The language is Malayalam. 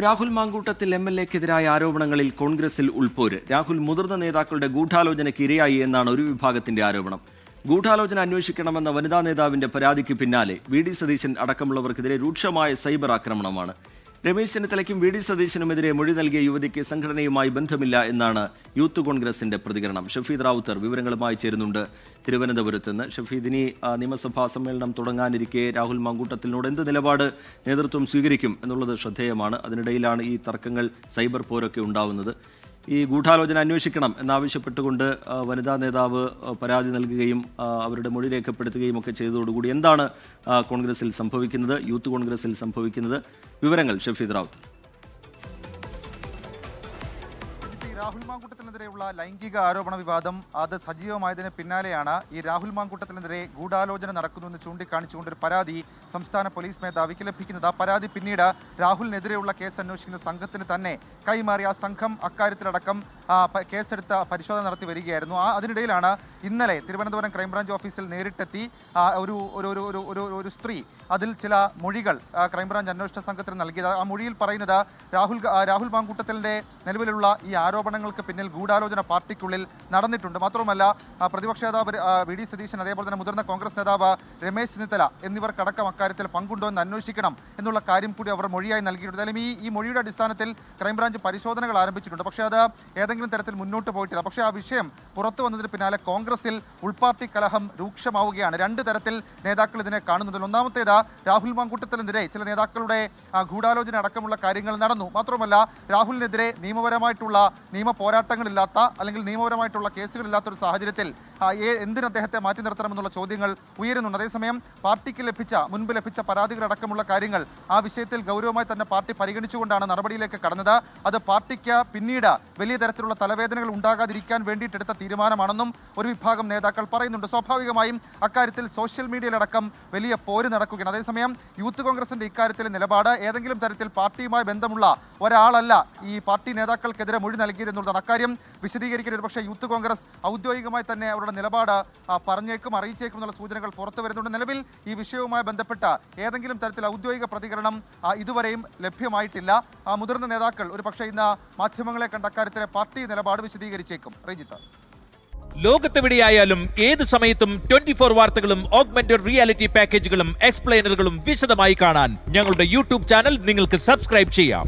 രാഹുൽ മാങ്കൂട്ടത്തിൽ എംഎൽഎക്കെതിരായ ആരോപണങ്ങളിൽ കോൺഗ്രസിൽ ഉൾപ്പോര്. രാഹുൽ മുതിർന്ന നേതാക്കളുടെ ഗൂഢാലോചനയ്ക്ക് ഇരയായി എന്നാണ് ഒരു വിഭാഗത്തിന്റെ ആരോപണം. ഗൂഢാലോചന അന്വേഷിക്കണമെന്ന വനിതാ നേതാവിന്റെ പരാതിക്ക് പിന്നാലെ വി.ഡി. സതീശൻ അടക്കമുള്ളവർക്കെതിരെ രൂക്ഷമായ സൈബർ ആക്രമണമാണ്. രമേശ് ചെന്നിത്തലയ്ക്കും വി.ഡി. സതീശനുമെതിരെ മൊഴി നൽകിയ യുവതിക്ക് സംഘടനയുമായി ബന്ധമില്ല എന്നാണ് യൂത്ത് കോൺഗ്രസിന്റെ പ്രതികരണം. ഷഫീദ് റാവുത്തർ വിവരങ്ങളുമായി ചേരുന്നുണ്ട് തിരുവനന്തപുരത്ത് നിന്ന്. ഷഫീദ്, ഇനി നിയമസഭാ സമ്മേളനം തുടങ്ങാനിരിക്കെ രാഹുൽ മാങ്കൂട്ടത്തിനോട് എന്ത് നിലപാട് നേതൃത്വം സ്വീകരിക്കും എന്നുള്ളത് ശ്രദ്ധേയമാണ്. അതിനിടയിലാണ് ഈ തർക്കങ്ങൾ, സൈബർ പോരൊക്കെ ഉണ്ടാവുന്നത്. ഈ ഗൂഢാലോചന അന്വേഷിക്കണം എന്നാവശ്യപ്പെട്ടുകൊണ്ട് വനിതാ നേതാവ് പരാതി നൽകുകയും അവരുടെ മൊഴി രേഖപ്പെടുത്തുകയും ഒക്കെ ചെയ്തതോടുകൂടി എന്താണ് കോൺഗ്രസിൽ സംഭവിക്കുന്നത്, യൂത്ത് കോൺഗ്രസിൽ സംഭവിക്കുന്നത്? വിവരങ്ങൾ ഷഫീദ് റാവുത്തർ. രാഹുൽ മാങ്കൂട്ടത്തിനെതിരെയുള്ള ലൈംഗിക ആരോപണ വിവാദം അത് സജീവമായതിന് പിന്നാലെയാണ് ഈ രാഹുൽ മാങ്കൂട്ടത്തിനെതിരെ ഗൂഢാലോചന നടക്കുന്നുവെന്ന് ചൂണ്ടിക്കാണിച്ചുകൊണ്ട് ഒരു പരാതി സംസ്ഥാന പോലീസ് മേധാവിക്ക് ലഭിക്കുന്നത്. ആ പരാതി പിന്നീട് രാഹുലിനെതിരെയുള്ള കേസ് അന്വേഷിക്കുന്ന സംഘത്തിന് തന്നെ കൈമാറി. ആ സംഘം അക്കാര്യത്തിലടക്കം കേസെടുത്ത പരിശോധന നടത്തി വരികയായിരുന്നു. അതിനിടയിലാണ് ഇന്നലെ തിരുവനന്തപുരം ക്രൈംബ്രാഞ്ച് ഓഫീസിൽ നേരിട്ടെത്തി ഒരു സ്ത്രീ അതിൽ ചില മൊഴികൾ ക്രൈംബ്രാഞ്ച് അന്വേഷണ സംഘത്തിന് നൽകിയത്. ആ മൊഴിയിൽ പറയുന്നത് രാഹുൽ മാങ്കൂട്ടത്തിലിന്റെ നിലവിലുള്ള ഈ ആരോപണങ്ങൾക്ക് പിന്നിൽ ഗൂഢാലോചന പാർട്ടിക്കുള്ളിൽ നടന്നിട്ടുണ്ട്. മാത്രവുമല്ല, പ്രതിപക്ഷ നേതാവ് വി.ഡി. സതീശൻ, അതേപോലെ തന്നെ മുതിർന്ന കോൺഗ്രസ് നേതാവ് രമേശ് ചെന്നിത്തല എന്നിവർക്കടക്കം അക്കാര്യത്തിൽ പങ്കുണ്ടോ എന്ന് അന്വേഷിക്കണം എന്നുള്ള കാര്യം കൂടി അവർ മൊഴിയായി നൽകിയിട്ടുണ്ട്. എന്തായാലും ഈ മൊഴിയുടെ അടിസ്ഥാനത്തിൽ ക്രൈംബ്രാഞ്ച് പരിശോധനകൾ ആരംഭിച്ചിട്ടുണ്ട്. പക്ഷേ അത് ഏതെങ്കിലും തരത്തിൽ മുന്നോട്ട് പോയിട്ടില്ല. പക്ഷേ ആ വിഷയം പുറത്തു വന്നതിന് പിന്നാലെ കോൺഗ്രസിൽ ഉൾപാർട്ടി കലഹം രൂക്ഷമാവുകയാണ്. രണ്ട് തരത്തിൽ നേതാക്കൾ ഇതിനെ കാണുന്നുണ്ട്. ഒന്നാമത്തേത്, രാഹുൽ മാങ്കൂട്ടത്തിനെതിരെ ചില നേതാക്കളുടെ ഗൂഢാലോചന അടക്കമുള്ള കാര്യങ്ങൾ നടന്നു. മാത്രമല്ല, രാഹുലിനെതിരെ നിയമപരമായിട്ടുള്ള നിയമ പോരാട്ടങ്ങളില്ലാത്ത അല്ലെങ്കിൽ നിയമപരമായിട്ടുള്ള കേസുകളില്ലാത്ത ഒരു സാഹചര്യത്തിൽ എന്തിന് അദ്ദേഹത്തെ മാറ്റി നിർത്തണമെന്നുള്ള ചോദ്യങ്ങൾ ഉയരുന്നുണ്ട്. അതേസമയം പാർട്ടിക്ക് മുൻപ് ലഭിച്ച പരാതികളടക്കമുള്ള കാര്യങ്ങൾ ആ വിഷയത്തിൽ ഗൗരവമായി തന്നെ പാർട്ടി പരിഗണിച്ചുകൊണ്ടാണ് നടപടിയിലേക്ക് കടന്നത്. അത് പാർട്ടിക്ക് പിന്നീട് വലിയ തരത്തിലുള്ള തലവേദനകൾ ഉണ്ടാകാതിരിക്കാൻ വേണ്ടിയിട്ടെടുത്ത തീരുമാനമാണെന്നും ഒരു വിഭാഗം നേതാക്കൾ പറയുന്നുണ്ട്. സ്വാഭാവികമായും അക്കാര്യത്തിൽ സോഷ്യൽ മീഡിയയിലടക്കം വലിയ പോര് നടക്കുകയാണ്. അതേസമയം യൂത്ത് കോൺഗ്രസിന്റെ ഇക്കാര്യത്തിലെ നിലപാട് ഏതെങ്കിലും തരത്തിൽ പാർട്ടിയുമായി ബന്ധമുള്ള ഒരാളല്ല ഈ പാർട്ടി നേതാക്കൾക്കെതിരെ മൊഴി നൽകിയത് എന്നുള്ളതാണ്. അക്കാര്യം വിശദീകരിക്കുന്ന പക്ഷേ യൂത്ത് കോൺഗ്രസ് ഔദ്യോഗികമായി തന്നെ അവരുടെ നിലപാട് അറിയിച്ചേക്കും എന്നുള്ള സൂചനകൾ പുറത്തു വരുന്നുണ്ട്. നിലവിൽ ഈ വിഷയവുമായി ബന്ധപ്പെട്ട ഏതെങ്കിലും തരത്തിൽ ഔദ്യോഗിക പ്രതികരണം ഇതുവരെയും ലഭ്യമായിട്ടില്ല. മുതിർന്ന നേതാക്കൾ ഒരു പക്ഷേ ഇന്ന് മാധ്യമങ്ങളെ കണ്ട അക്കാര്യത്തിലെ പാർട്ടി നിലപാട് വിശദീകരിച്ചേക്കും. റജിത്ത്, ലോകത്തെവിടെയായാലും ഏത് സമയത്തും 24 വാർത്തകളും ഓഗ്മെന്റഡ് റിയാലിറ്റി പാക്കേജുകളും എക്സ്പ്ലെയിനറുകളും വിശദമായി കാണാൻ ഞങ്ങളുടെ യൂട്യൂബ് ചാനൽ നിങ്ങൾക്ക് സബ്സ്ക്രൈബ് ചെയ്യാം.